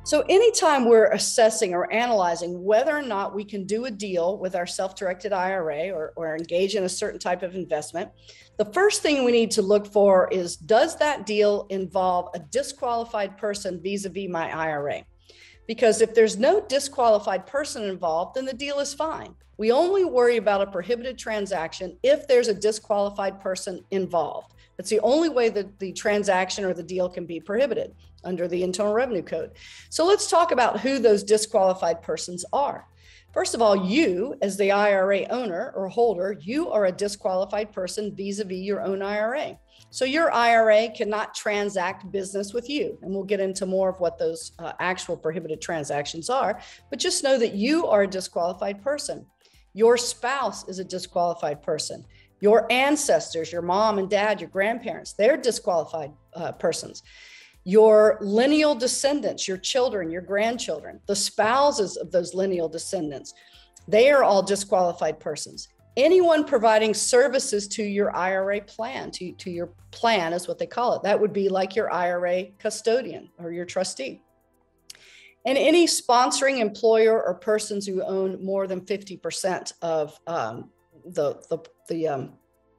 So anytime we're assessing or analyzing whether or not we can do a deal with our self-directed IRA or engage in a certain type of investment, the first thing we need to look for is, does that deal involve a disqualified person vis-a-vis my IRA? Because if there's no disqualified person involved, then the deal is fine. We only worry about a prohibited transaction if there's a disqualified person involved. That's the only way that the transaction or the deal can be prohibited under the Internal Revenue Code. So let's talk about who those disqualified persons are. First of all, you as the IRA owner or holder, you are a disqualified person vis-a-vis your own IRA. So your IRA cannot transact business with you. And we'll get into more of what those actual prohibited transactions are, but just know that you are a disqualified person. Your spouse is a disqualified person. Your ancestors, your mom and dad, your grandparents, they're disqualified persons. Your lineal descendants, your children, your grandchildren, the spouses of those lineal descendants, they are all disqualified persons. Anyone providing services to your IRA plan, to your plan is what they call it. That would be like your IRA custodian or your trustee. And any sponsoring employer or persons who own more than 50% of the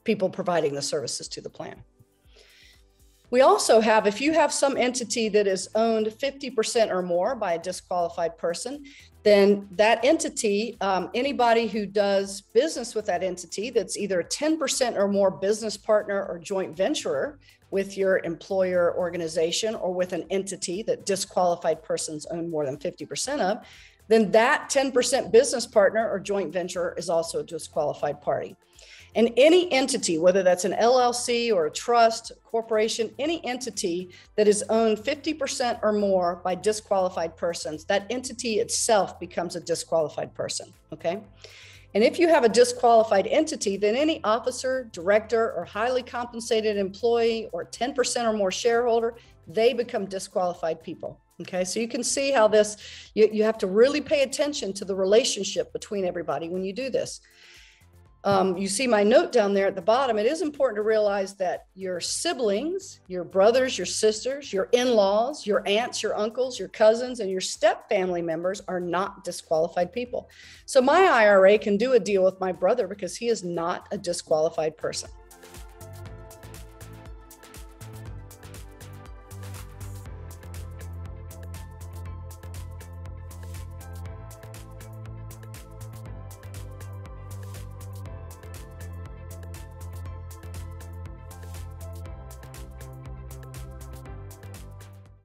people providing the services to the plan. We also have, if you have some entity that is owned 50% or more by a disqualified person, then that entity, anybody who does business with that entity that's either a 10% or more business partner or joint venturer with your employer organization or with an entity that disqualified persons own more than 50% of, then that 10% business partner or joint venturer is also a disqualified party. And any entity, whether that's an LLC or a trust, corporation, any entity that is owned 50% or more by disqualified persons, that entity itself becomes a disqualified person, okay? And if you have a disqualified entity, then any officer, director, or highly compensated employee or 10% or more shareholder, they become disqualified people. Okay, so you can see how this, you have to really pay attention to the relationship between everybody when you do this. You see my note down there at the bottom. It is important to realize that your siblings, your brothers, your sisters, your in-laws, your aunts, your uncles, your cousins, and your step family members are not disqualified people. So my IRA can do a deal with my brother because he is not a disqualified person.